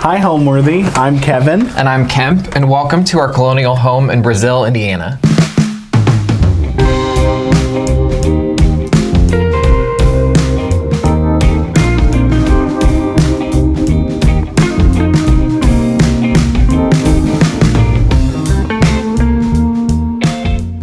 Hi Homeworthy, I'm Kevin. And I'm Kemp, and welcome to our Colonial home in Brazil, Indiana.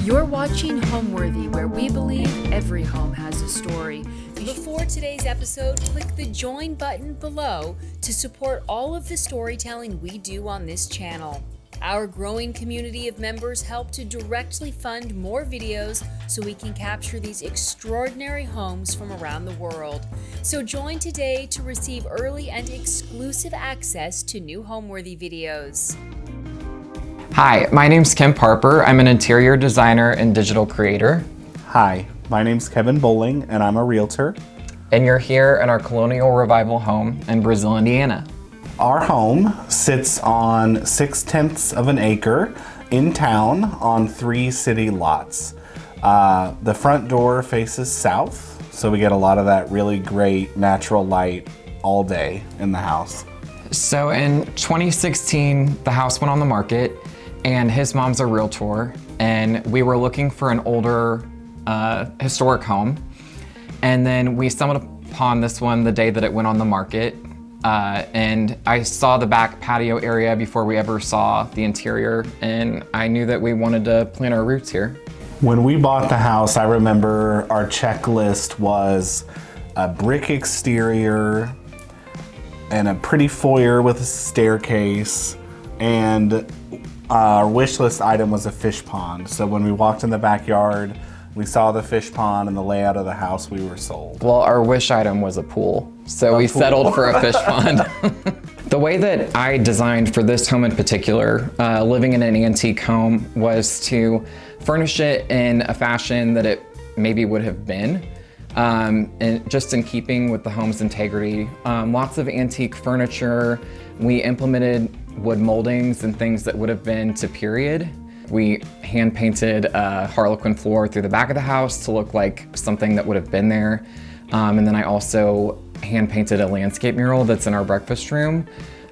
You're watching Homeworthy, where we believe every home has a story. Before today's episode, click the join button below to support all of the storytelling we do on this channel. Our growing community of members help to directly fund more videos so we can capture these extraordinary homes from around the world. So join today to receive early and exclusive access to new Homeworthy videos. Hi, my name's Kemp Harper. I'm an interior designer and digital creator. Hi, my name's Kevin Boling and I'm a realtor. And you're here in our Colonial Revival home in Brazil, Indiana. Our home sits on 6/10 of an acre in town on 3 city lots. The front door faces south, so we get a lot of that really great natural light all day in the house. So in 2016, the house went on the market, and his mom's a realtor, and we were looking for an older historic home. And then we stumbled upon this one the day that it went on the market. And I saw the back patio area before we ever saw the interior, and I knew that we wanted to plant our roots here. When we bought the house, I remember our checklist was a brick exterior and a pretty foyer with a staircase, and our wish list item was a fish pond. So when we walked in the backyard, we saw the fish pond and the layout of the house, we were sold. Well, our wish item was a pool, so we settled for a fish pond. The way that I designed for this home in particular, living in an antique home, was to furnish it in a fashion that it maybe would have been, and just in keeping with the home's integrity. Lots of antique furniture. We implemented wood moldings and things that would have been to period. We hand painted a harlequin floor through the back of the house to look like something that would have been there. And then I also hand painted a landscape mural that's in our breakfast room,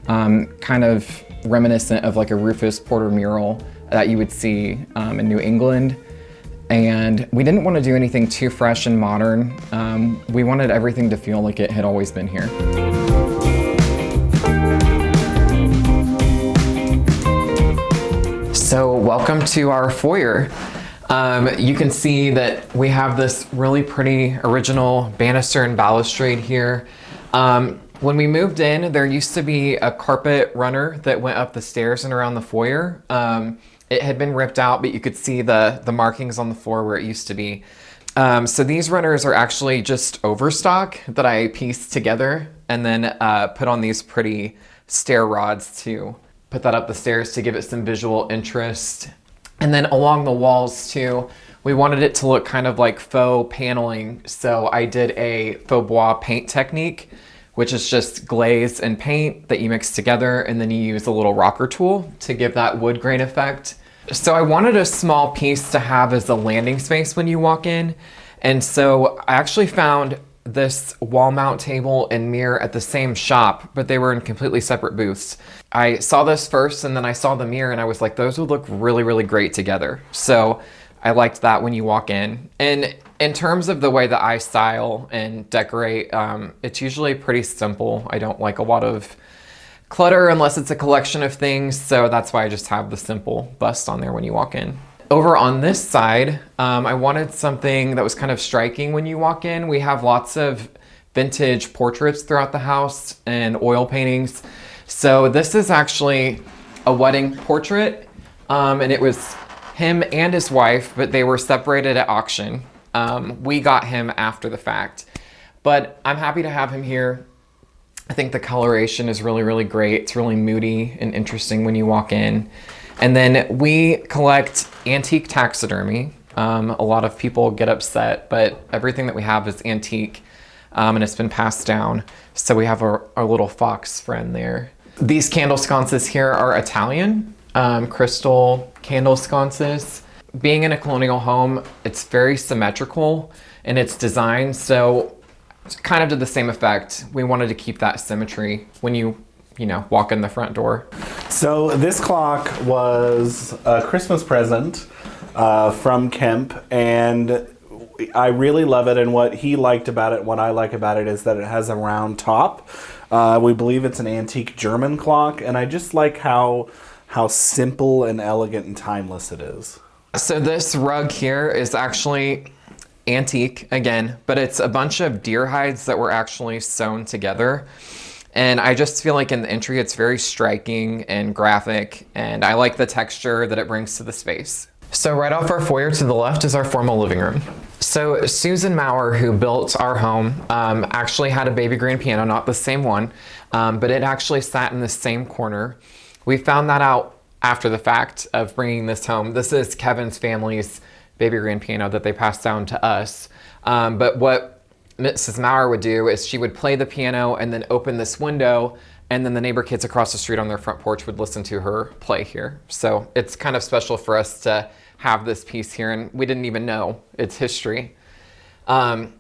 kind of reminiscent of like a Rufus Porter mural that you would see in New England. And we didn't want to do anything too fresh and modern. We wanted everything to feel like it had always been here. So welcome to our foyer. You can see that we have this really pretty original banister and balustrade here. When we moved in, there used to be a carpet runner that went up the stairs and around the foyer. It had been ripped out, but you could see the markings on the floor where it used to be. So these runners are actually just overstock that I pieced together and then put on these pretty stair rods to put that up the stairs to give it some visual interest. And then along the walls too, we wanted it to look kind of like faux paneling. So I did a faux bois paint technique, which is just glaze and paint that you mix together, and then you use a little rocker tool to give that wood grain effect. So I wanted a small piece to have as a landing space when you walk in. And so I actually found this wall mount table and mirror at the same shop, but they were in completely separate booths. I saw this first and then I saw the mirror and I was like, those would look really, really great together. So I liked that when you walk in. And in terms of the way that I style and decorate, it's usually pretty simple. I don't like a lot of clutter unless it's a collection of things. So that's why I just have the simple bust on there when you walk in. Over on this side, I wanted something that was kind of striking when you walk in. We have lots of vintage portraits throughout the house and oil paintings. So this is actually a wedding portrait, and it was him and his wife, but they were separated at auction. We got him after the fact, but I'm happy to have him here. I think the coloration is really, really great. It's really moody and interesting when you walk in. And then we collect antique taxidermy. A lot of people get upset, but everything that we have is antique, and it's been passed down. So we have our little fox friend there. These candle sconces here are Italian, crystal candle sconces. Being in a colonial home, it's very symmetrical in its design. So kind of did the same effect. We wanted to keep that symmetry when you walk in the front door. So this clock was a Christmas present from Kemp, and I really love it. And what he liked about it, what I like about it, is that it has a round top. We believe it's an antique German clock, and I just like how simple and elegant and timeless it is. So this rug here is actually antique again, but it's a bunch of deer hides that were actually sewn together. And I just feel like in the entry, it's very striking and graphic, and I like the texture that it brings to the space. So right off our foyer to the left is our formal living room. So Susan Maurer, who built our home, actually had a baby grand piano, not the same one, but it actually sat in the same corner. We found that out after the fact of bringing this home. This is Kevin's family's baby grand piano that they passed down to us. But what Mrs. Maurer would do is she would play the piano and then open this window, and then the neighbor kids across the street on their front porch would listen to her play here. So it's kind of special for us to have this piece here, and we didn't even know its history. And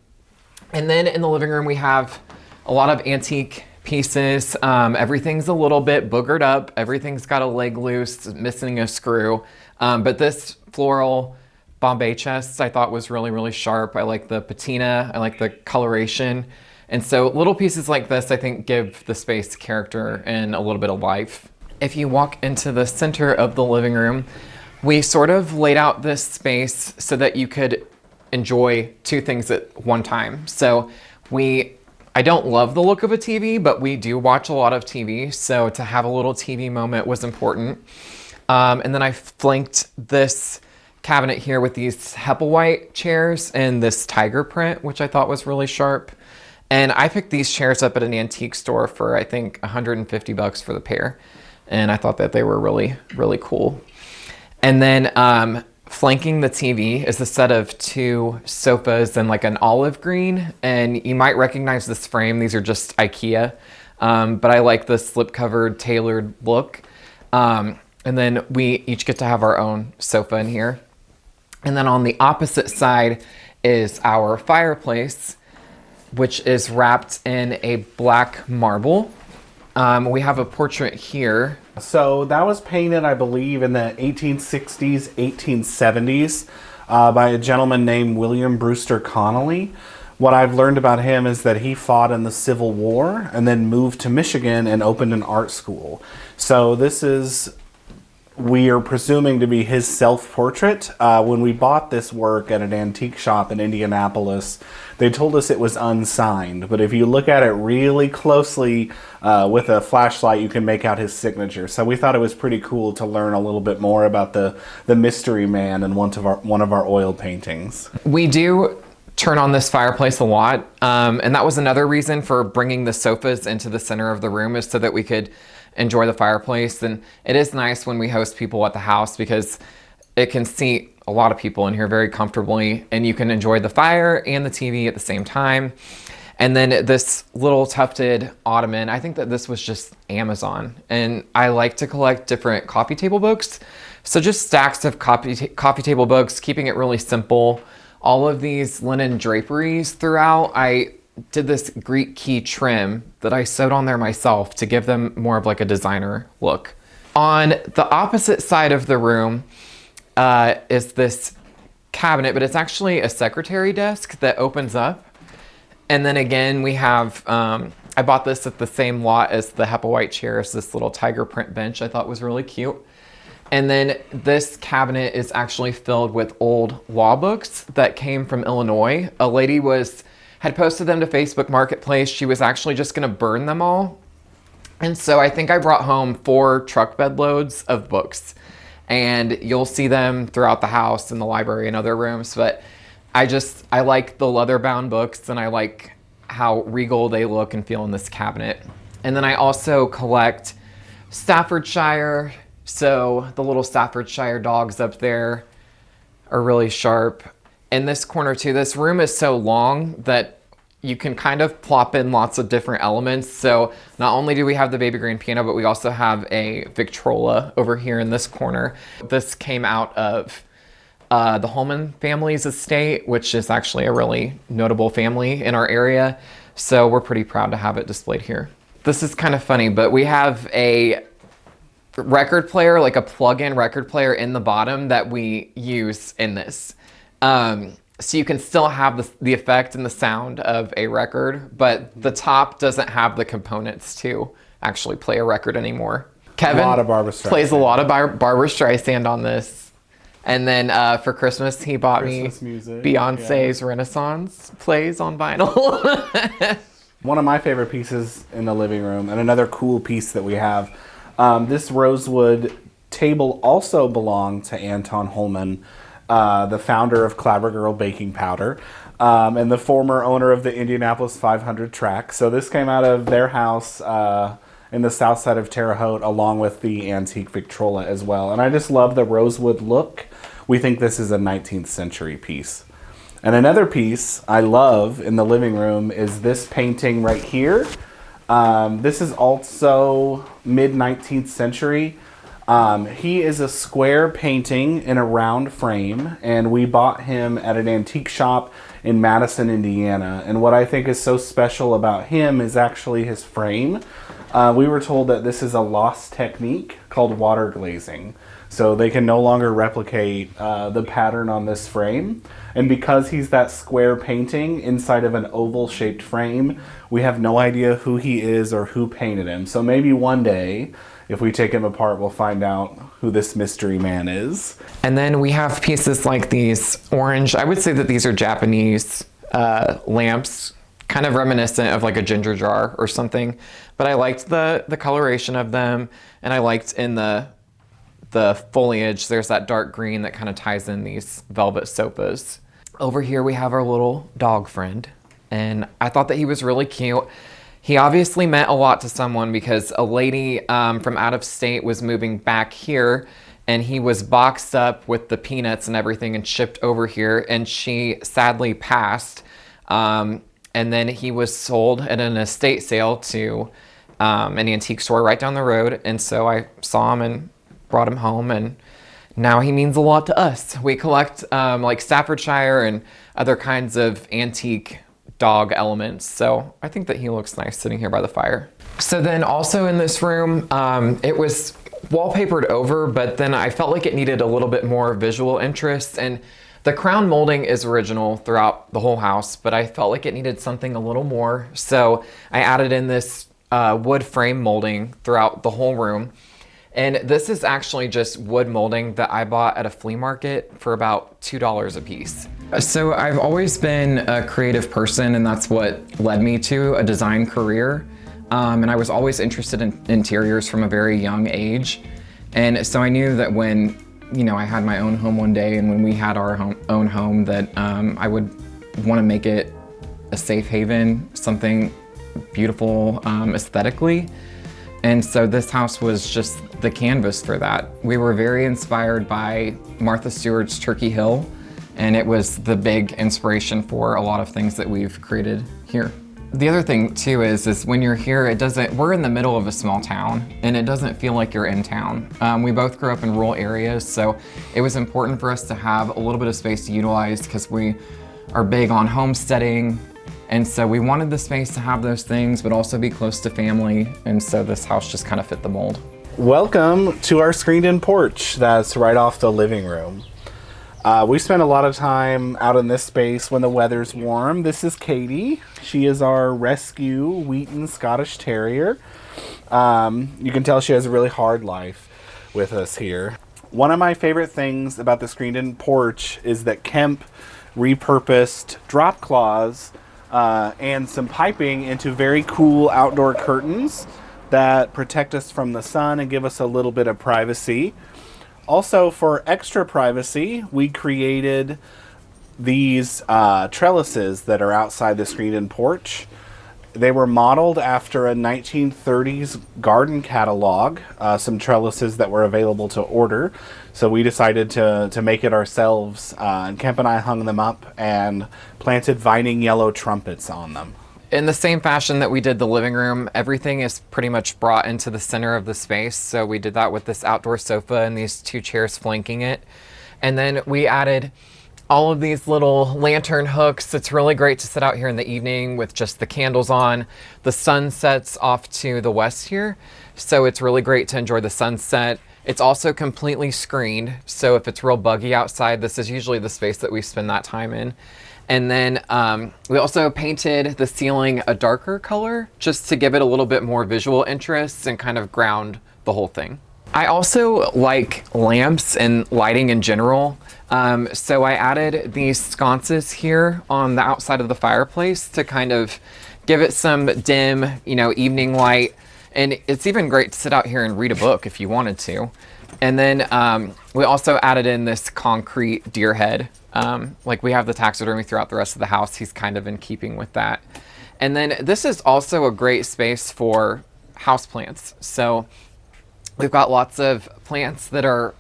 then in the living room, we have a lot of antique pieces. Everything's a little bit boogered up. Everything's got a leg loose, missing a screw. But this floral Bombay chest I thought was really, really sharp. I like the patina. I like the coloration. And so little pieces like this, I think, give the space character and a little bit of life. If you walk into the center of the living room, we sort of laid out this space so that you could enjoy two things at one time. So I don't love the look of a TV, but we do watch a lot of TV. So to have a little TV moment was important. And then I flanked this cabinet here with these Hepplewhite chairs and this tiger print, which I thought was really sharp. And I picked these chairs up at an antique store for, I think, $150 for the pair. And I thought that they were really, really cool. And then flanking the TV is a set of two sofas in like an olive green. And you might recognize this frame. These are just IKEA. But I like the slip-covered, tailored look. And then we each get to have our own sofa in here. And then on the opposite side is our fireplace, which is wrapped in a black marble. We have a portrait here. So that was painted, I believe, in the 1860s, 1870s by a gentleman named William Brewster Connolly. What I've learned about him is that he fought in the Civil War and then moved to Michigan and opened an art school. So this is, we are presuming to be his self-portrait. When we bought this work at an antique shop in Indianapolis, they told us it was unsigned. But if you look at it really closely with a flashlight, you can make out his signature. So we thought it was pretty cool to learn a little bit more about the mystery man in one of our oil paintings. We do turn on this fireplace a lot. And that was another reason for bringing the sofas into the center of the room, is so that we could enjoy the fireplace. And it is nice when we host people at the house because it can seat a lot of people in here very comfortably, and you can enjoy the fire and the TV at the same time. And then this little tufted ottoman, I think that this was just Amazon, and I like to collect different coffee table books. So just stacks of coffee table books, keeping it really simple. All of these linen draperies throughout. I did this Greek key trim that I sewed on there myself to give them more of like a designer look. On the opposite side of the room is this cabinet, but it's actually a secretary desk that opens up. And then again, we have, I bought this at the same lot as the Hepplewhite chairs, this little tiger print bench I thought was really cute. And then this cabinet is actually filled with old law books that came from Illinois. A lady had posted them to Facebook Marketplace. She was actually just gonna burn them all. And so I think I brought home 4 truck bed loads of books, and you'll see them throughout the house, in the library and other rooms. But I like the leather bound books, and I like how regal they look and feel in this cabinet. And then I also collect Staffordshire. So the little Staffordshire dogs up there are really sharp. In this corner too, this room is so long that you can kind of plop in lots of different elements. So not only do we have the baby grand piano, but we also have a Victrola over here in this corner. This came out of the Holman family's estate, which is actually a really notable family in our area. So we're pretty proud to have it displayed here. This is kind of funny, but we have a record player, like a plug-in record player in the bottom that we use in this. So you can still have the effect and the sound of a record, but the top doesn't have the components to actually play a record anymore. Kevin plays a lot of Barbra Streisand on this. And then for Christmas, he bought me Beyonce's Renaissance plays on vinyl. One of my favorite pieces in the living room, and another cool piece that we have, this rosewood table also belonged to Anton Holman, the founder of Clabber Girl Baking Powder, and the former owner of the Indianapolis 500 track. So this came out of their house in the south side of Terre Haute, along with the antique Victrola as well. And I just love the rosewood look. We think this is a 19th century piece. And another piece I love in the living room is this painting right here. This is also mid-19th century. He is a square painting in a round frame, and we bought him at an antique shop in Madison, Indiana. And what I think is so special about him is actually his frame. We were told that this is a lost technique called water glazing. So they can no longer replicate the pattern on this frame. And because he's that square painting inside of an oval-shaped frame, we have no idea who he is or who painted him. So maybe one day, if we take him apart, we'll find out who this mystery man is. And then we have pieces like these orange, I would say that these are Japanese lamps, kind of reminiscent of like a ginger jar or something. But I liked the coloration of them, and I liked in the foliage, there's that dark green that kind of ties in these velvet sofas. Over here we have our little dog friend, and I thought that he was really cute. He obviously meant a lot to someone because a lady from out of state was moving back here, and he was boxed up with the peanuts and everything and shipped over here, and she sadly passed. And then he was sold at an estate sale to an antique store right down the road, and so I saw him and brought him home, and now he means a lot to us. We collect like Staffordshire and other kinds of antique dog elements, so I think that he looks nice sitting here by the fire. So then also in this room, it was wallpapered over, but then I felt like it needed a little bit more visual interest, and the crown molding is original throughout the whole house, but I felt like it needed something a little more, so I added in this wood frame molding throughout the whole room. And this is actually just wood molding that I bought at a flea market for about $2 a piece. So I've always been a creative person, and that's what led me to a design career. And I was always interested in interiors from a very young age. And so I knew that when, I had my own home one day, and when we had our own home, that I would want to make it a safe haven, something beautiful aesthetically. And so this house was just the canvas for that. We were very inspired by Martha Stewart's Turkey Hill, and it was the big inspiration for a lot of things that we've created here. The other thing too is when you're here, we're in the middle of a small town, and it doesn't feel like you're in town. We both grew up in rural areas, so it was important for us to have a little bit of space to utilize because we are big on homesteading. And so we wanted the space to have those things, but also be close to family. And so this house just kind of fit the mold. Welcome to our screened-in porch that's right off the living room. We spend a lot of time out in this space when the weather's warm. This is Katie. She is our rescue Wheaton Scottish Terrier. You can tell she has a really hard life with us here. One of my favorite things about the screened-in porch is that Kemp repurposed drop cloths and some piping into very cool outdoor curtains that protect us from the sun and give us a little bit of privacy. Also, for extra privacy, we created these trellises that are outside the screened-in porch. They were modeled after a 1930s garden catalog, some trellises that were available to order. So we decided to make it ourselves, and Kemp and I hung them up and planted vining yellow trumpets on them. In the same fashion that we did the living room, everything is pretty much brought into the center of the space. So we did that with this outdoor sofa and these two chairs flanking it. And then we added all of these little lantern hooks. It's really great to sit out here in the evening with just the candles on. The sun sets off to the west here, so it's really great to enjoy the sunset. It's also completely screened, so if it's real buggy outside, this is usually the space that we spend that time in. And then we also painted the ceiling a darker color just to give it a little bit more visual interest and kind of ground the whole thing. I also like lamps and lighting in general. So I added these sconces here on the outside of the fireplace to kind of give it some dim, evening light. And it's even great to sit out here and read a book if you wanted to. And then we also added in this concrete deer head. Like we have the taxidermy throughout the rest of the house. He's kind of in keeping with that. And then this is also a great space for houseplants. So we've got lots of plants that are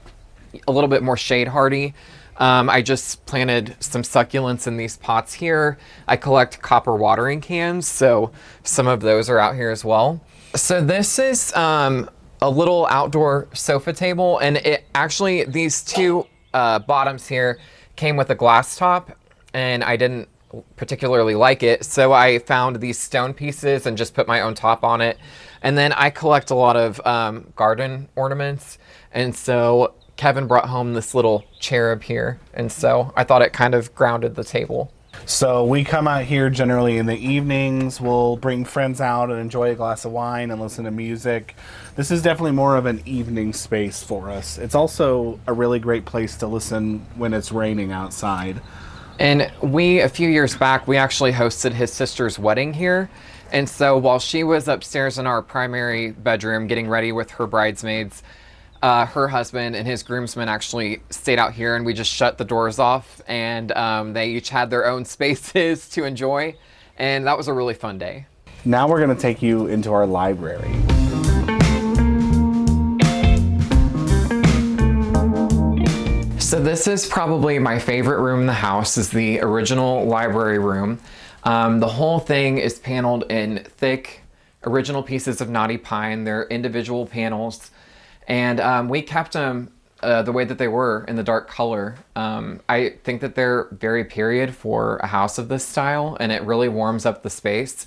a little bit more shade hardy. I just planted some succulents in these pots here. I collect copper watering cans, so some of those are out here as well. So this is a little outdoor sofa table, and it actually, these two bottoms here came with a glass top, and I didn't particularly like it, so I found these stone pieces and just put my own top on it. And then I collect a lot of garden ornaments, and so Kevin brought home this little cherub here, and so I thought it kind of grounded the table. So we come out here generally in the evenings. We'll bring friends out and enjoy a glass of wine and listen to music. This is definitely more of an evening space for us. It's also a really great place to listen when it's raining outside. And a few years back, we actually hosted his sister's wedding here. And so while she was upstairs in our primary bedroom getting ready with her bridesmaids, her husband and his groomsmen actually stayed out here, and we just shut the doors off, and they each had their own spaces to enjoy, and that was a really fun day. Now we're going to take you into our library. So this is probably my favorite room in the house, is the original library room. The whole thing is paneled in thick original pieces of knotty pine. They're individual panels. And we kept them the way that they were in the dark color. I think that they're very period for a house of this style, and it really warms up the space.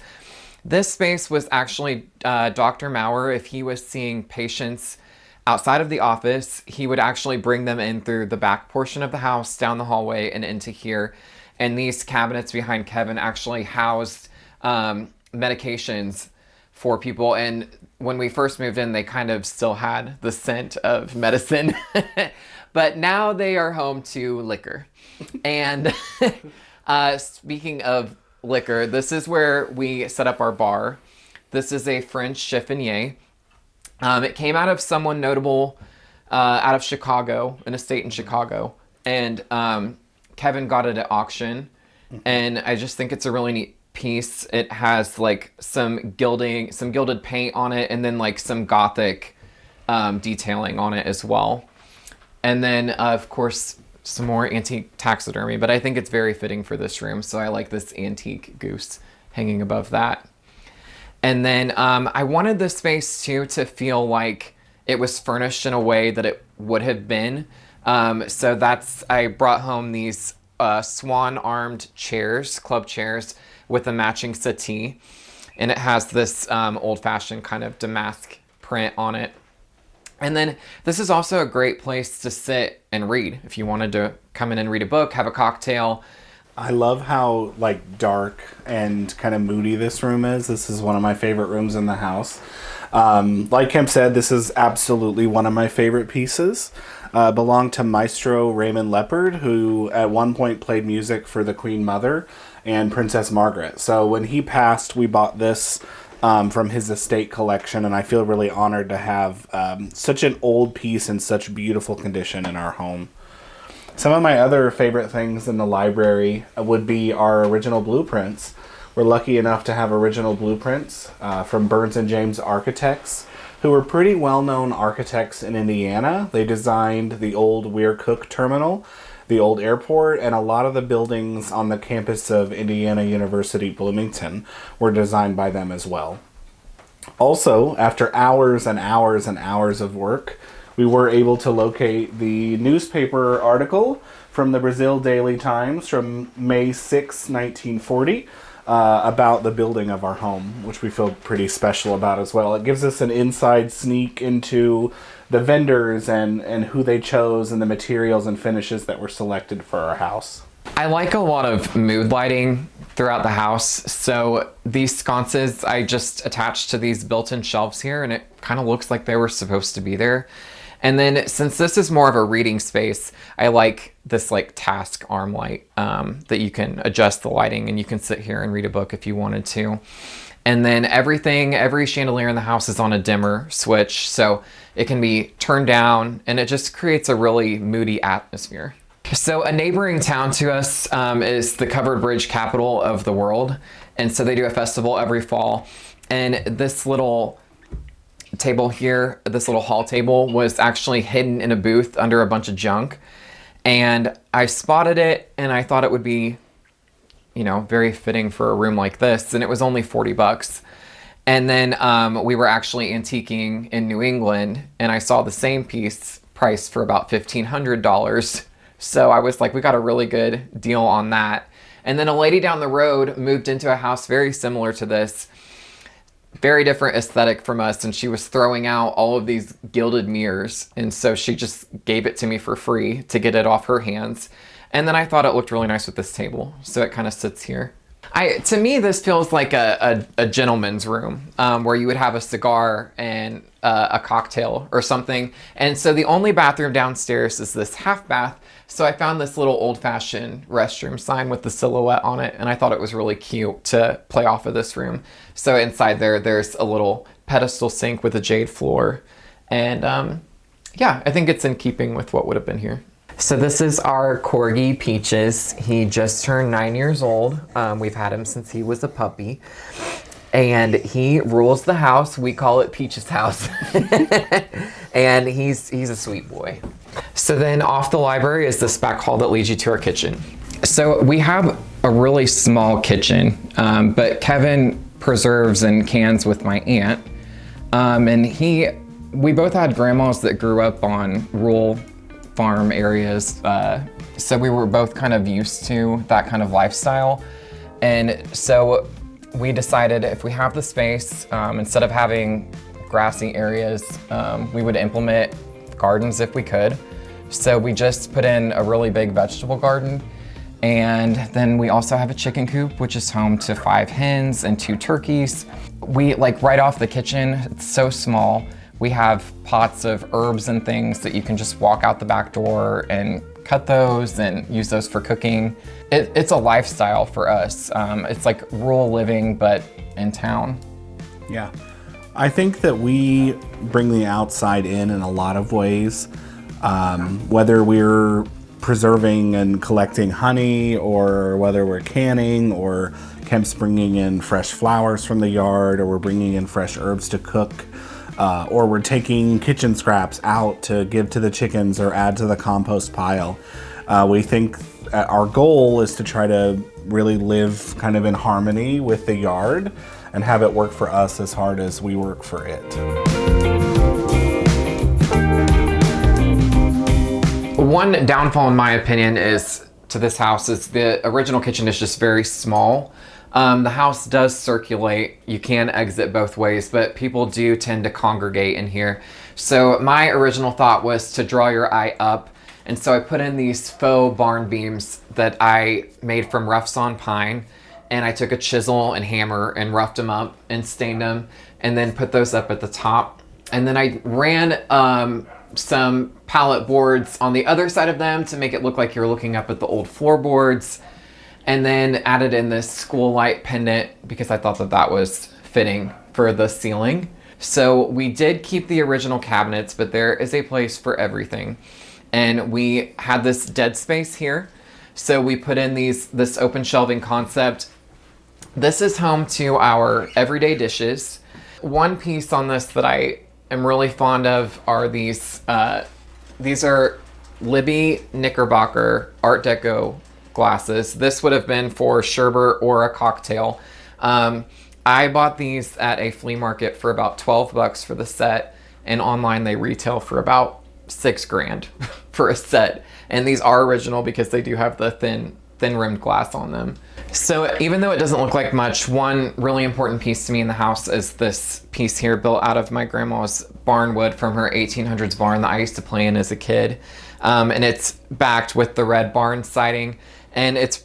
This space was actually Dr. Maurer. If he was seeing patients outside of the office, he would actually bring them in through the back portion of the house, down the hallway, and into here. And these cabinets behind Kevin actually housed medications for people. And when we first moved in, they kind of still had the scent of medicine, but now they are home to liquor. And speaking of liquor, this is where we set up our bar. This is a French chiffonier. It came out of someone notable out of Chicago, an estate in Chicago. And Kevin got it at auction. And I just think it's a really neat piece. It has like some gilding, some gilded paint on it, and then like some Gothic detailing on it as well. And then of course some more antique taxidermy, but I think it's very fitting for this room, so I like this antique goose hanging above that. And then I wanted this space too to feel like it was furnished in a way that it would have been. So I brought home these swan armed chairs, club chairs, with a matching settee, and it has this old-fashioned kind of damask print on it. And then this is also a great place to sit and read if you wanted to come in and read a book, have a cocktail. I love how like dark and kind of moody this room is. This is one of my favorite rooms in the house. Like Kemp said, this is absolutely one of my favorite pieces. Belonged to Maestro Raymond Leopard, who at one point played music for the Queen Mother and Princess Margaret. So when he passed, we bought this from his estate collection, and I feel really honored to have such an old piece in such beautiful condition in our home. Some of my other favorite things in the library would be our original blueprints. We're lucky enough to have original blueprints from Burns and James Architects, who were pretty well-known architects in Indiana. They designed the old Weir Cook Terminal, the old airport, and a lot of the buildings on the campus of Indiana University Bloomington were designed by them as well. Also, after hours and hours and hours of work, we were able to locate the newspaper article from the Brazil Daily Times from May 6, 1940, about the building of our home, which we feel pretty special about as well. It gives us an inside sneak into the vendors and who they chose and the materials and finishes that were selected for our house. I like a lot of mood lighting throughout the house. So these sconces I just attached to these built-in shelves here, and it kind of looks like they were supposed to be there. And then since this is more of a reading space, I like this like task arm light that you can adjust the lighting, and you can sit here and read a book if you wanted to. And then every chandelier in the house is on a dimmer switch, so it can be turned down, and it just creates a really moody atmosphere. So a neighboring town to us is the covered bridge capital of the world. And so they do a festival every fall. And this little table here, this little hall table, was actually hidden in a booth under a bunch of junk. And I spotted it, and I thought it would be, you know, very fitting for a room like this. And it was only $40. And then we were actually antiquing in New England, and I saw the same piece priced for about $1,500. So I was like, we got a really good deal on that. And then a lady down the road moved into a house very similar to this, very different aesthetic from us. And she was throwing out all of these gilded mirrors. And so she just gave it to me for free to get it off her hands. And then I thought it looked really nice with this table. So it kind of sits here. To me, this feels like a gentleman's room where you would have a cigar and a cocktail or something. And so the only bathroom downstairs is this half bath. So I found this little old-fashioned restroom sign with the silhouette on it, and I thought it was really cute to play off of this room. So inside there's a little pedestal sink with a jade floor. And yeah, I think it's in keeping with what would have been here. So this is our corgi, Peaches. He just turned 9 years old. We've had him since he was a puppy. And he rules the house. We call it Peach's house. And he's a sweet boy. So then off the library is this back hall that leads you to our kitchen. So we have a really small kitchen, but Kevin preserves and cans with my aunt. And we both had grandmas that grew up on rural farm areas. So we were both kind of used to that kind of lifestyle. And so we decided if we have the space, instead of having grassy areas, we would implement gardens if we could. So we just put in a really big vegetable garden. And then we also have a chicken coop, which is home to 5 hens and 2 turkeys. We like right off the kitchen, it's so small. We have pots of herbs and things that you can just walk out the back door and cut those and use those for cooking. It's a lifestyle for us. It's like rural living, but in town. Yeah. I think that we bring the outside in a lot of ways. Whether we're preserving and collecting honey, or whether we're canning, or Kemp's bringing in fresh flowers from the yard, or we're bringing in fresh herbs to cook, or we're taking kitchen scraps out to give to the chickens or add to the compost pile. We think our goal is to try to really live kind of in harmony with the yard and have it work for us as hard as we work for it. One downfall in my opinion to this house is the original kitchen is just very small. The house does circulate. You can exit both ways, but people do tend to congregate in here. So my original thought was to draw your eye up. And so I put in these faux barn beams that I made from rough sawn pine. And I took a chisel and hammer and roughed them up and stained them, and then put those up at the top. And then I ran some pallet boards on the other side of them to make it look like you're looking up at the old floorboards. And then added in this school light pendant because I thought that was fitting for the ceiling. So we did keep the original cabinets, but there is a place for everything. And we had this dead space here. So we put in this open shelving concept. This is home to our everyday dishes. One piece on this that I am really fond of are these are Libby Knickerbocker Art Deco glasses. This would have been for sherbet or a cocktail. I bought these at a flea market for about $12 for the set, and online they retail for about $6,000 for a set. And these are original because they do have the thin rimmed glass on them. So even though it doesn't look like much, one really important piece to me in the house is this piece here, built out of my grandma's barn wood from her 1800s barn that I used to play in as a kid. And it's backed with the red barn siding. And it's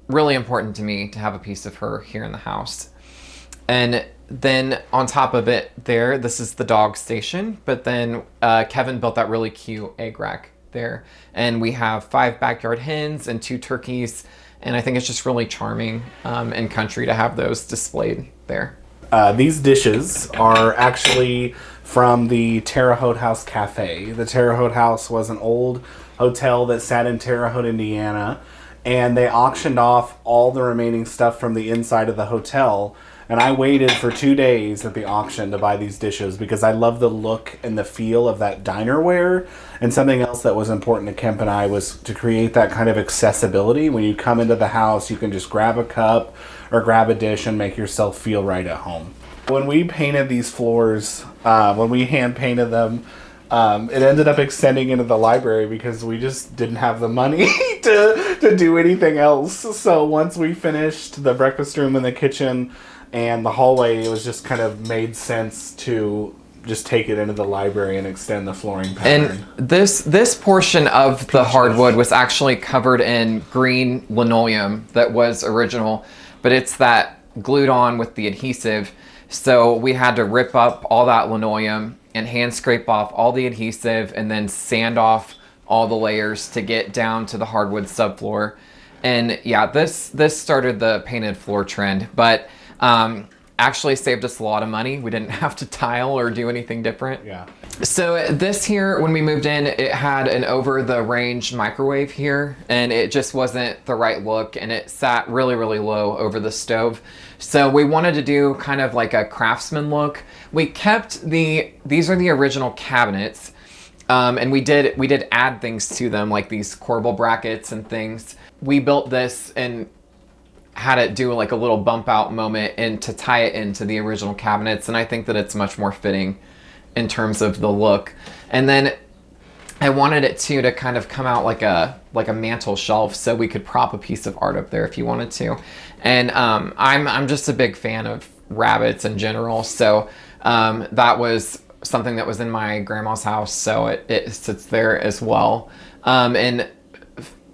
really important to me to have a piece of her here in the house. And then on top of it there, this is the dog station, but then Kevin built that really cute egg rack there. And we have 5 backyard hens and 2 turkeys. And I think it's just really charming and country to have those displayed there. These dishes are actually from the Terre Haute House Cafe. The Terre Haute House was an old hotel that sat in Terre Haute, Indiana, and they auctioned off all the remaining stuff from the inside of the hotel. And I waited for 2 days at the auction to buy these dishes because I love the look and the feel of that dinerware. And something else that was important to Kemp and I was to create that kind of accessibility. When you come into the house, you can just grab a cup or grab a dish and make yourself feel right at home. When we painted these floors, when we hand painted them, it ended up extending into the library because we just didn't have the money to do anything else. So once we finished the breakfast room and the kitchen and the hallway, it was just kind of made sense to just take it into the library and extend the flooring pattern. And this portion of the hardwood was actually covered in green linoleum that was original, but it's that glued on with the adhesive. So we had to rip up all that linoleum and hand scrape off all the adhesive and then sand off all the layers to get down to the hardwood subfloor. And yeah, this started the painted floor trend, but actually saved us a lot of money. We didn't have to tile or do anything different. Yeah. So this here, when we moved in, it had an over-the-range microwave here, and it just wasn't the right look, and it sat really, really low over the stove. So we wanted to do kind of like a craftsman look. We kept these are the original cabinets, and we did add things to them, like these corbel brackets and things. We built this and had it do like a little bump out moment and to tie it into the original cabinets, and I think that it's much more fitting in terms of the look. And then I wanted it to kind of come out like a mantle shelf, so we could prop a piece of art up there if you wanted to. And I'm just a big fan of rabbits in general, so that was something that was in my grandma's house, so it sits there as well. And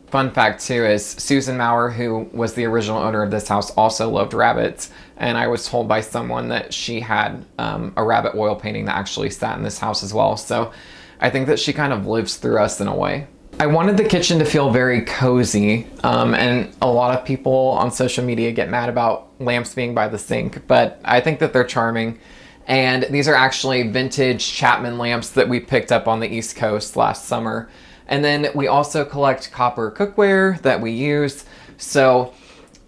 fun fact too is Susan Maurer, who was the original owner of this house, also loved rabbits, and I was told by someone that she had a rabbit oil painting that actually sat in this house as well. So I think that she kind of lives through us in a way. I wanted the kitchen to feel very cozy, and a lot of people on social media get mad about lamps being by the sink, but I think that they're charming. And these are actually vintage Chapman lamps that we picked up on the East Coast last summer. And then we also collect copper cookware that we use. So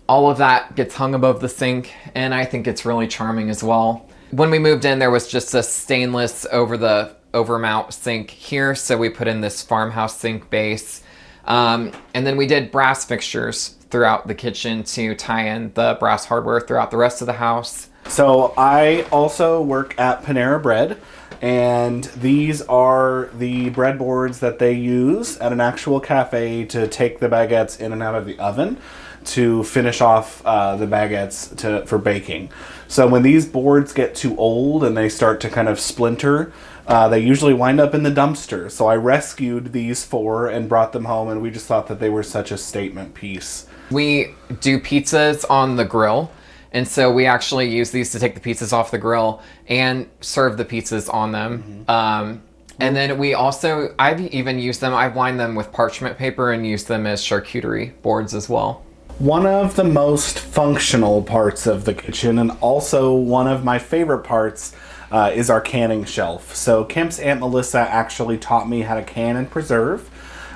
all of that gets hung above the sink, and I think it's really charming as well. When we moved in, there was just a stainless overmount sink here. So we put in this farmhouse sink base. And then we did brass fixtures throughout the kitchen to tie in the brass hardware throughout the rest of the house. So I also work at Panera Bread, and these are the breadboards that they use at an actual cafe to take the baguettes in and out of the oven to finish off the baguettes for baking. So when these boards get too old and they start to kind of splinter, they usually wind up in the dumpster. So I rescued these 4 and brought them home, and we just thought that they were such a statement piece. We do pizzas on the grill. And so we actually use these to take the pizzas off the grill and serve the pizzas on them. Mm-hmm. And then I've even used them, I've lined them with parchment paper and used them as charcuterie boards as well. One of the most functional parts of the kitchen, and also one of my favorite parts, is our canning shelf. So Kemp's Aunt Melissa actually taught me how to can and preserve.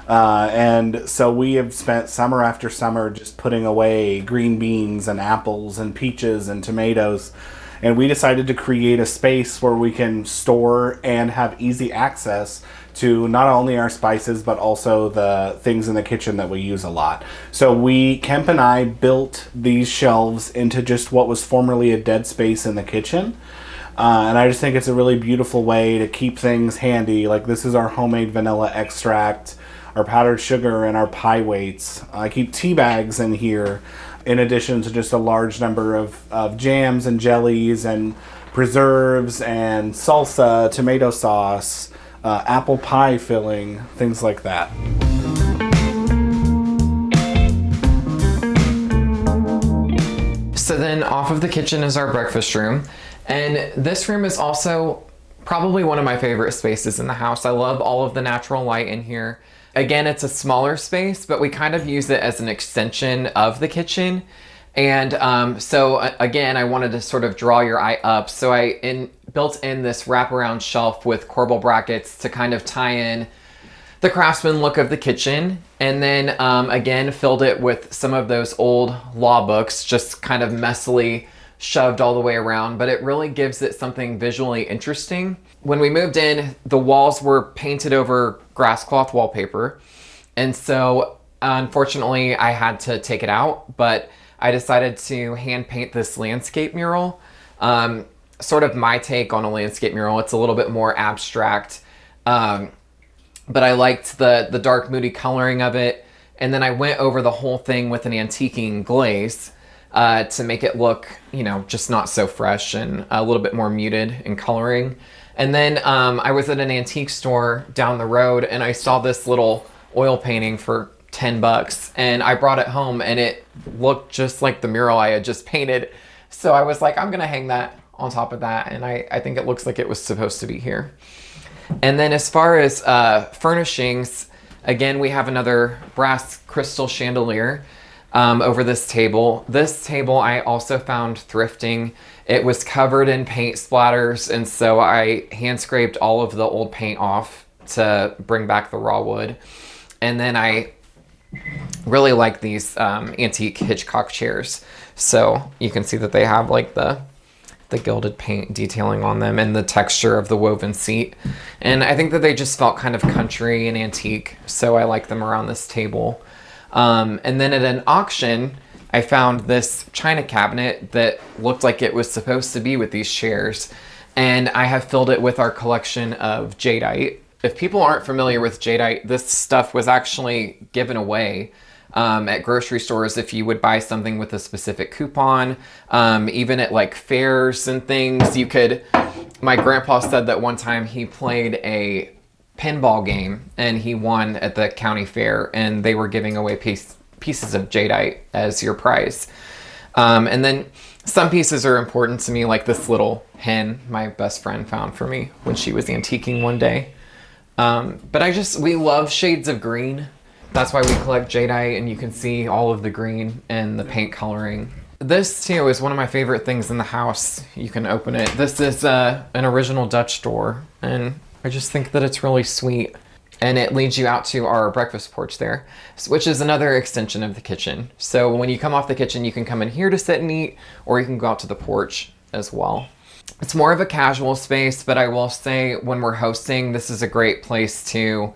And so we have spent summer after summer just putting away green beans and apples and peaches and tomatoes. And we decided to create a space where we can store and have easy access to not only our spices, but also the things in the kitchen that we use a lot. So Kemp and I built these shelves into just what was formerly a dead space in the kitchen. And I just think it's a really beautiful way to keep things handy. Like this is our homemade vanilla extract, our powdered sugar, and our pie weights. I keep tea bags in here, in addition to just a large number of jams and jellies and preserves and salsa, tomato sauce, apple pie filling, things like that. So then off of the kitchen is our breakfast room. And this room is also probably one of my favorite spaces in the house. I love all of the natural light in here. Again, it's a smaller space, but we kind of use it as an extension of the kitchen. And so again, I wanted to sort of draw your eye up. So I built in this wraparound shelf with corbel brackets to kind of tie in the craftsman look of the kitchen. And then again, filled it with some of those old law books, just kind of messily shoved all the way around, but it really gives it something visually interesting. When we moved in, the walls were painted over grass cloth wallpaper. And so unfortunately I had to take it out, but I decided to hand paint this landscape mural. Sort of my take on a landscape mural. It's a little bit more abstract, but I liked the dark moody coloring of it. And then I went over the whole thing with an antiquing glaze to make it look, you know, just not so fresh and a little bit more muted in coloring. And then I was at an antique store down the road and I saw this little oil painting for $10 and I brought it home and it looked just like the mural I had just painted. So I was like, I'm gonna hang that on top of that, and I think it looks like it was supposed to be here. And then as far as furnishings, again, we have another brass crystal chandelier over this table. This table I also found thrifting. It was covered in paint splatters, and so I hand scraped all of the old paint off to bring back the raw wood. And then I really like these antique Hitchcock chairs. So you can see that they have like the gilded paint detailing on them and the texture of the woven seat. And I think that they just felt kind of country and antique, so I like them around this table. And then at an auction, I found this china cabinet that looked like it was supposed to be with these chairs. And I have filled it with our collection of jadeite. If people aren't familiar with jadeite, this stuff was actually given away at grocery stores if you would buy something with a specific coupon. Even at like fairs and things, you could. My grandpa said that one time he played a pinball game and he won at the county fair, and they were giving away pieces of jadeite as your prize. And then some pieces are important to me, like this little hen my best friend found for me when she was antiquing one day. But we love shades of green. That's why we collect jadeite, and you can see all of the green and the paint coloring. This too is one of my favorite things in the house. You can open it. This is an original Dutch door, and I just think that it's really sweet. And it leads you out to our breakfast porch there, which is another extension of the kitchen. So when you come off the kitchen, you can come in here to sit and eat, or you can go out to the porch as well. It's more of a casual space, but I will say when we're hosting, this is a great place to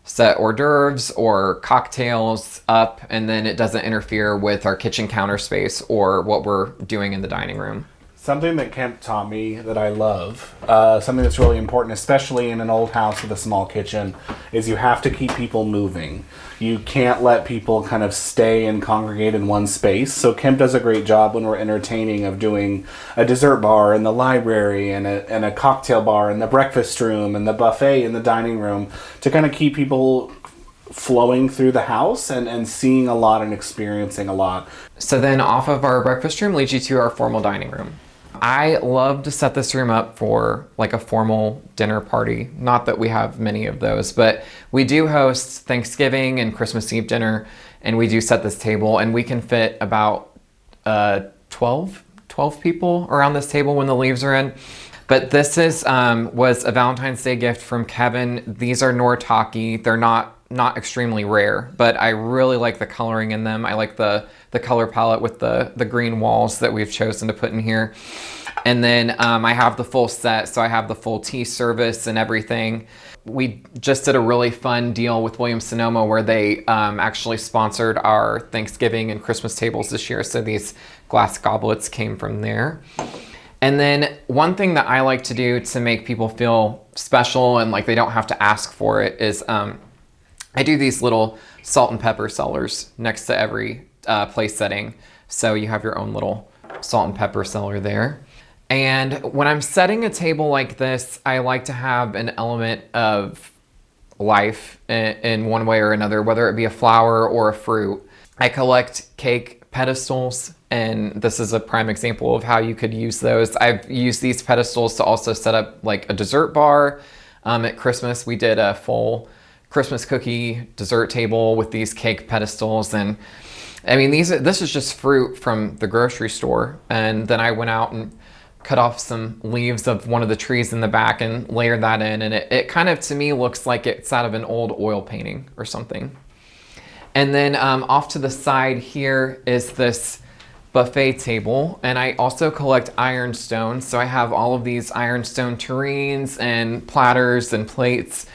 set hors d'oeuvres or cocktails up, and then it doesn't interfere with our kitchen counter space or what we're doing in the dining room. Something that Kemp taught me that I love, something that's really important, especially in an old house with a small kitchen, is you have to keep people moving. You can't let people kind of stay and congregate in one space. So Kemp does a great job when we're entertaining of doing a dessert bar in the library and a cocktail bar in the breakfast room and the buffet in the dining room to kind of keep people flowing through the house and seeing a lot and experiencing a lot. So then off of our breakfast room leads you to our formal dining room. I love to set this room up for like a formal dinner party. Not that we have many of those, but we do host Thanksgiving and Christmas Eve dinner, and we do set this table, and we can fit about 12 people around this table when the leaves are in. But this was a Valentine's Day gift from Kevin. These are Nortaki. They're not extremely rare, but I really like the coloring in them. I like the color palette with the green walls that we've chosen to put in here. And then I have the full set, so I have the full tea service and everything. We just did a really fun deal with Williams-Sonoma where they actually sponsored our Thanksgiving and Christmas tables this year, so these glass goblets came from there. And then one thing that I like to do to make people feel special and like they don't have to ask for it is I do these little salt and pepper cellars next to every place setting. So you have your own little salt and pepper cellar there. And when I'm setting a table like this, I like to have an element of life in one way or another, whether it be a flower or a fruit. I collect cake pedestals, and this is a prime example of how you could use those. I've used these pedestals to also set up like a dessert bar. At Christmas, we did a full Christmas cookie dessert table with these cake pedestals. And I mean, this is just fruit from the grocery store. And then I went out and cut off some leaves of one of the trees in the back and layered that in. And it kind of, to me, looks like it's out of an old oil painting or something. And then off to the side here is this buffet table. And I also collect ironstones. So I have all of these ironstone tureens and platters and plates.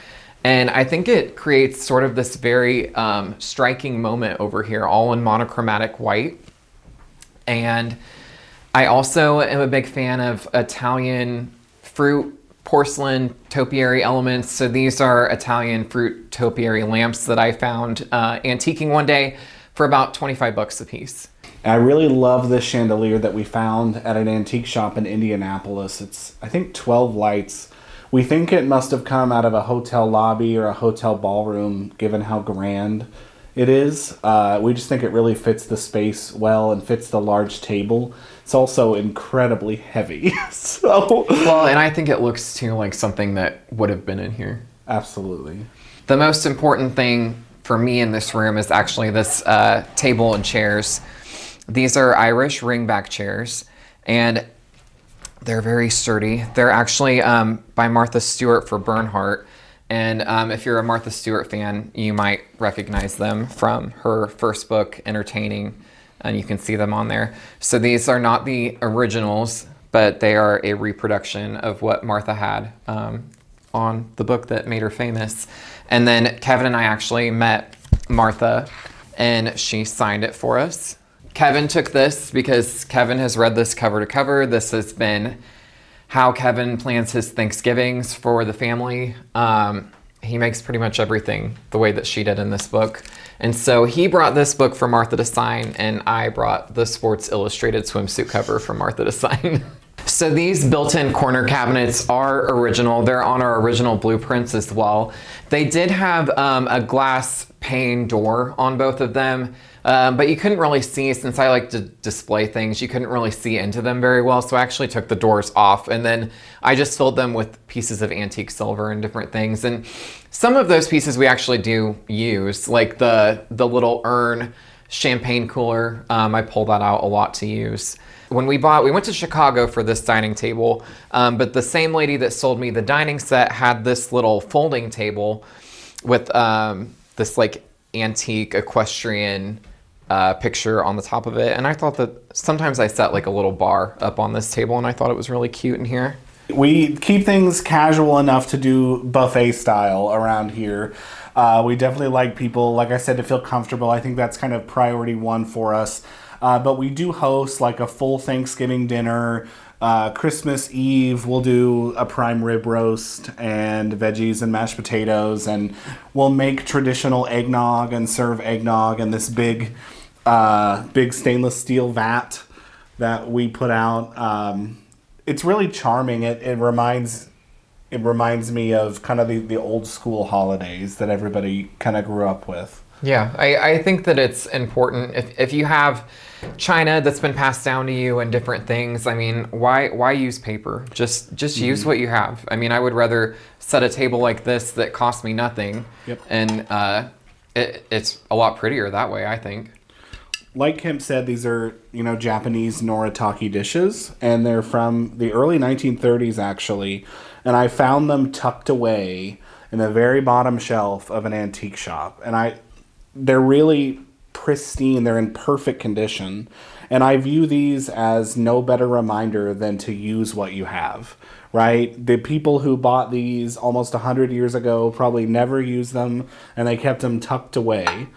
And I think it creates sort of this very striking moment over here, all in monochromatic white. And I also am a big fan of Italian fruit porcelain topiary elements. So these are Italian fruit topiary lamps that I found antiquing one day for about 25 bucks a piece. I really love this chandelier that we found at an antique shop in Indianapolis. It's, I think, 12 lights. We think it must have come out of a hotel lobby or a hotel ballroom, given how grand it is. We just think it really fits the space well and fits the large table. It's also incredibly heavy. Well, and I think it looks too like something that would have been in here. Absolutely. The most important thing for me in this room is actually this table and chairs. These are Irish ringback chairs, and they're very sturdy. They're actually by Martha Stewart for Bernhardt. And if you're a Martha Stewart fan, you might recognize them from her first book, Entertaining, and you can see them on there. So these are not the originals, but they are a reproduction of what Martha had on the book that made her famous. And then Kevin and I actually met Martha, and she signed it for us. Kevin took this because Kevin has read this cover to cover. This has been how Kevin plans his Thanksgivings for the family. He makes pretty much everything the way that she did in this book. And so he brought this book for Martha to sign, and I brought the Sports Illustrated swimsuit cover for Martha to sign. So these built-in corner cabinets are original. They're on our original blueprints as well. They did have a glass pane door on both of them, but you couldn't really see, since I like to display things, you couldn't really see into them very well. So I actually took the doors off, and then I just filled them with pieces of antique silver and different things. And some of those pieces we actually do use, like the little urn champagne cooler. I pull that out a lot to use. When we went to Chicago for this dining table, but the same lady that sold me the dining set had this little folding table with this like antique equestrian picture on the top of it. And I thought that sometimes I set like a little bar up on this table, and I thought it was really cute in here. We keep things casual enough to do buffet style around here. We definitely like people, like I said, to feel comfortable. I think that's kind of priority one for us. But we do host like a full Thanksgiving dinner. Christmas Eve, we'll do a prime rib roast and veggies and mashed potatoes. And we'll make traditional eggnog and serve eggnog in this big stainless steel vat that we put out. It's really charming. It reminds me of kind of the old school holidays that everybody kind of grew up with. Yeah, I think that it's important. If you have china that's been passed down to you and different things, I mean, why use paper? Just use what you have. I mean, I would rather set a table like this that cost me nothing. Yep. And it's a lot prettier that way, I think. Like Kemp said, these are, Japanese noritake dishes, and they're from the early 1930s, actually. And I found them tucked away in the very bottom shelf of an antique shop. And they're really pristine. They're in perfect condition. And I view these as no better reminder than to use what you have, right? The people who bought these almost 100 years ago probably never used them, and they kept them tucked away.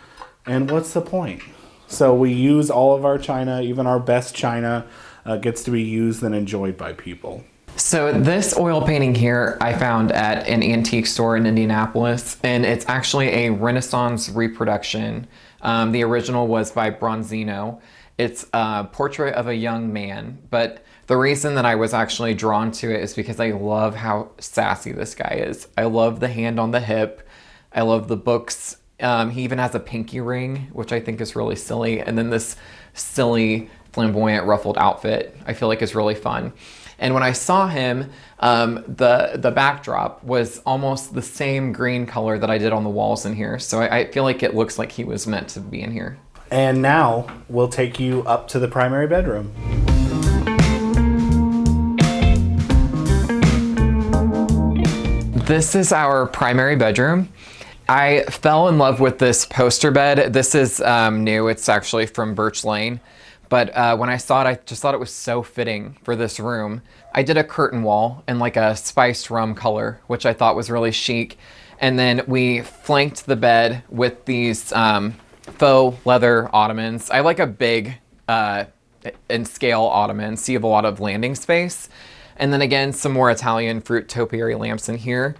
And what's the point? So we use all of our china, even our best china, gets to be used and enjoyed by people. So this oil painting here I found at an antique store in Indianapolis, and it's actually a Renaissance reproduction. The original was by Bronzino. It's a portrait of a young man, but the reason that I was actually drawn to it is because I love how sassy this guy is. I love the hand on the hip. I love the books. He even has a pinky ring, which I think is really silly. And then this silly, flamboyant, ruffled outfit I feel like is really fun. And when I saw him, the backdrop was almost the same green color that I did on the walls in here. So I feel like it looks like he was meant to be in here. And now we'll take you up to the primary bedroom. This is our primary bedroom. I fell in love with this poster bed. This is new. It's actually from Birch Lane. But when I saw it, I just thought it was so fitting for this room. I did a curtain wall in like a spiced rum color, which I thought was really chic. And then we flanked the bed with these faux leather ottomans. I like a big and scale ottoman, so you have a lot of landing space. And then again, some more Italian fruit topiary lamps in here.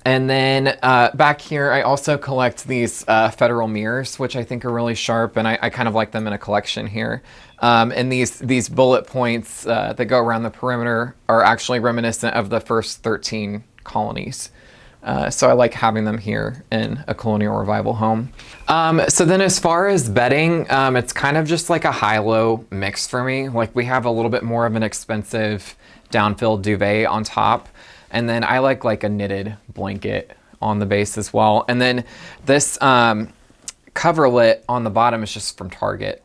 And then back here, I also collect these federal mirrors, which I think are really sharp, and I kind of like them in a collection here. And these bullet points that go around the perimeter are actually reminiscent of the first 13 colonies. So I like having them here in a colonial revival home. So then as far as bedding, it's kind of just like a high-low mix for me. Like we have a little bit more of an expensive down-filled duvet on top. And then I like a knitted blanket on the base as well. And then this coverlet on the bottom is just from Target.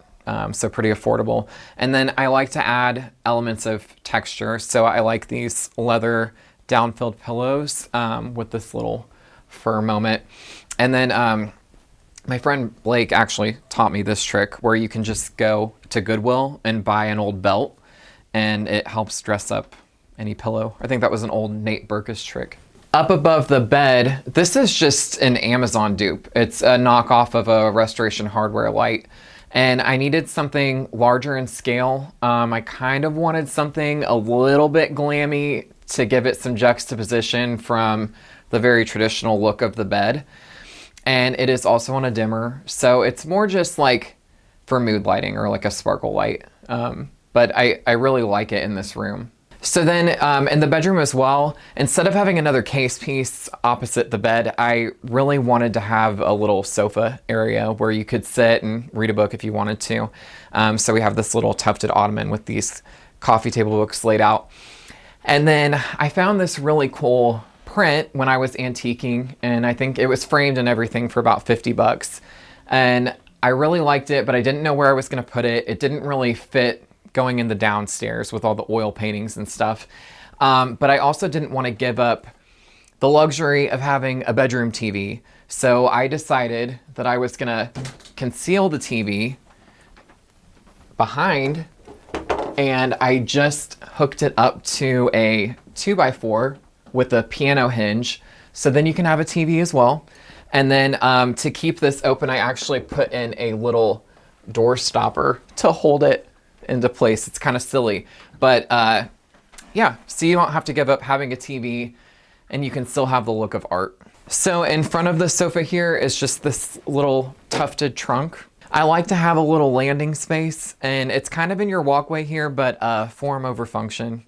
So pretty affordable. And then I like to add elements of texture. So I like these leather down-filled pillows with this little fur moment. And then my friend Blake actually taught me this trick where you can just go to Goodwill and buy an old belt and it helps dress up any pillow. I think that was an old Nate Berkus trick. Up above the bed, this is just an Amazon dupe. It's a knockoff of a Restoration Hardware light. And I needed something larger in scale. I kind of wanted something a little bit glammy to give it some juxtaposition from the very traditional look of the bed. And it is also on a dimmer. So it's more just like for mood lighting or like a sparkle light. But I really like it in this room. So then in the bedroom as well, instead of having another case piece opposite the bed, I really wanted to have a little sofa area where you could sit and read a book if you wanted to. So we have this little tufted ottoman with these coffee table books laid out. And then I found this really cool print when I was antiquing, and I think it was framed and everything for about 50 bucks. And I really liked it, but I didn't know where I was gonna put it. It didn't really fit going in the downstairs with all the oil paintings and stuff. But I also didn't want to give up the luxury of having a bedroom TV. So I decided that I was gonna conceal the TV behind, and I just hooked it up to a 2x4 with a piano hinge. So then you can have a TV as well. And then to keep this open, I actually put in a little door stopper to hold it into place. It's kind of silly, but yeah, so you don't have to give up having a TV and you can still have the look of art. So in front of the sofa here is just this little tufted trunk. I like to have a little landing space, and it's kind of in your walkway here, but form over function.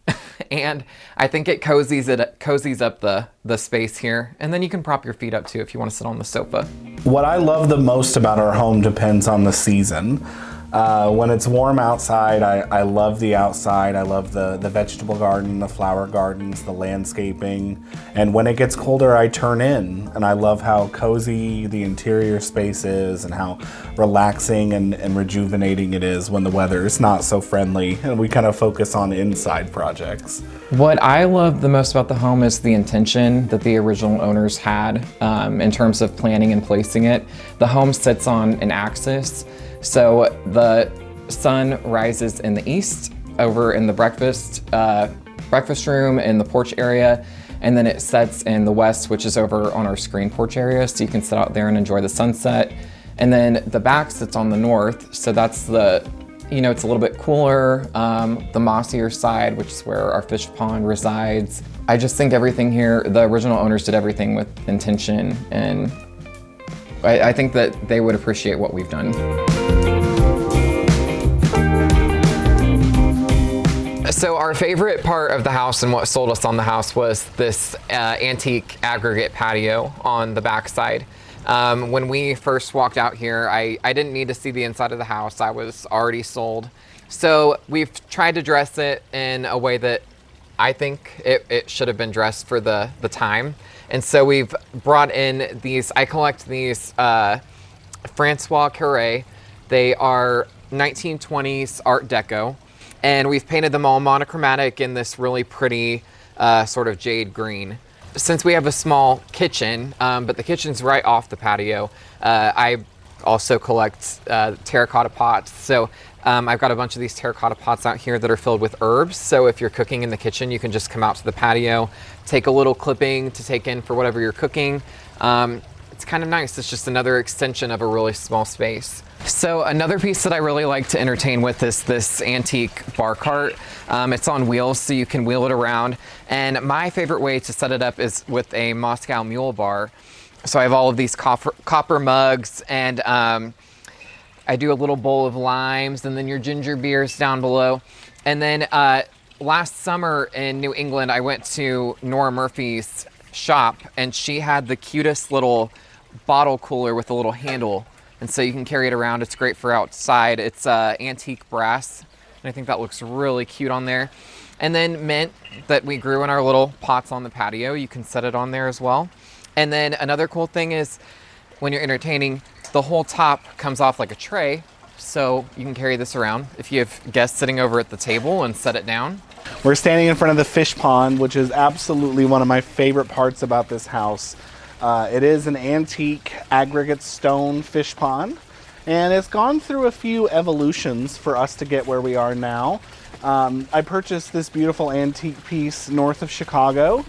And I think it cozies up the space here, and then you can prop your feet up too if you want to sit on the sofa. What I love the most about our home depends on the season. When it's warm outside, I love the outside. I love the vegetable garden, the flower gardens, the landscaping. And when it gets colder, I turn in. And I love how cozy the interior space is and how relaxing and rejuvenating it is when the weather is not so friendly. And we kind of focus on inside projects. What I love the most about the home is the intention that the original owners had in terms of planning and placing it. The home sits on an axis. So the sun rises in the east over in the breakfast room in the porch area, and then it sets in the west, which is over on our screen porch area, so you can sit out there and enjoy the sunset. And then the back sits on the north, so that's the you know, it's a little bit cooler. The mossier side, which is where our fish pond resides. I just think everything here, the original owners did everything with intention, and I think that they would appreciate what we've done. So our favorite part of the house and what sold us on the house was this antique aggregate patio on the backside. When we first walked out here, I didn't need to see the inside of the house. I was already sold. So we've tried to dress it in a way that I think it should have been dressed for the time. And so we've brought in these, I collect these Francois Carré. They are 1920s Art Deco. And we've painted them all monochromatic in this really pretty sort of jade green. Since we have a small kitchen, but the kitchen's right off the patio, I also collect terracotta pots. So I've got a bunch of these terracotta pots out here that are filled with herbs. So if you're cooking in the kitchen, you can just come out to the patio, take a little clipping to take in for whatever you're cooking. It's kind of nice. It's just another extension of a really small space. So another piece that I really like to entertain with is this antique bar cart. It's on wheels, so you can wheel it around. And my favorite way to set it up is with a Moscow Mule bar. So I have all of these copper mugs, and I do a little bowl of limes, and then your ginger beers down below. And then last summer in New England, I went to Nora Murphy's shop, and she had the cutest little bottle cooler with a little handle. And so you can carry it around. It's great for outside. It's antique brass, and I think that looks really cute on there. And then mint that we grew in our little pots on the patio. You can set it on there as well. And then another cool thing is when you're entertaining, the whole top comes off like a tray, so you can carry this around if you have guests sitting over at the table and set it down. We're standing in front of the fish pond, which is absolutely one of my favorite parts about this house. It is an antique aggregate stone fish pond, and it's gone through a few evolutions for us to get where we are now. I purchased this beautiful antique piece north of Chicago.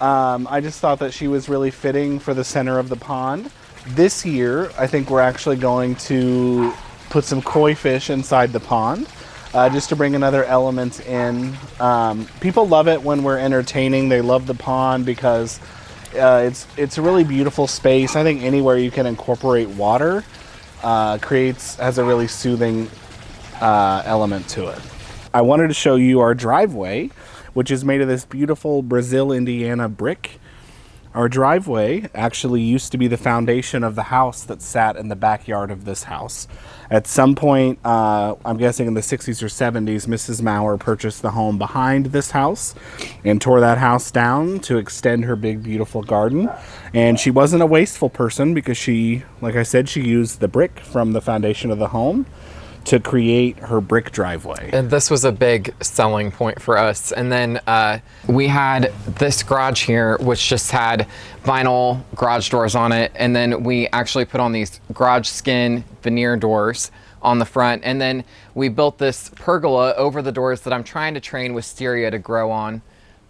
I just thought that she was really fitting for the center of the pond. This year, I think we're actually going to put some koi fish inside the pond, just to bring another element in. People love it when we're entertaining. They love the pond because it's a really beautiful space. I think anywhere you can incorporate water has a really soothing element to it. I wanted to show you our driveway, which is made of this beautiful Brazil, Indiana brick. Our driveway actually used to be the foundation of the house that sat in the backyard of this house. At some point, I'm guessing in the 60s or 70s, Mrs. Maurer purchased the home behind this house and tore that house down to extend her big, beautiful garden. And she wasn't a wasteful person because she, like I said, she used the brick from the foundation of the home to create her brick driveway. And this was a big selling point for us. And then we had this garage here, which just had vinyl garage doors on it. And then we actually put on these garage skin veneer doors on the front. And then we built this pergola over the doors that I'm trying to train wisteria to grow on.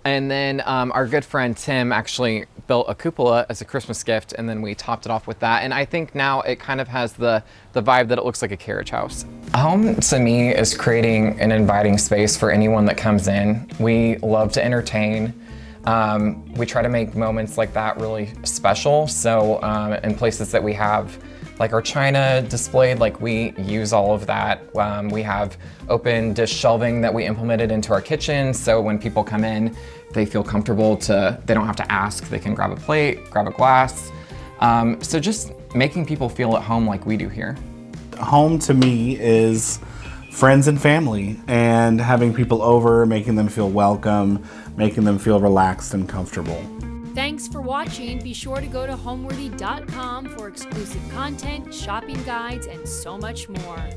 And then our good friend Tim actually built a cupola as a Christmas gift, and then we topped it off with that. And I think now it kind of has the vibe that it looks like a carriage house. Home to me is creating an inviting space for anyone that comes in. We love to entertain. We try to make moments like that really special. So in places that we have like our china displayed, like we use all of that. We have open dish shelving that we implemented into our kitchen. So when people come in, they feel comfortable they don't have to ask, they can grab a plate, grab a glass. So just making people feel at home like we do here. Home to me is friends and family, and having people over, making them feel welcome, making them feel relaxed and comfortable. Thanks for watching. Be sure to go to homeworthy.com for exclusive content, shopping guides, and so much more.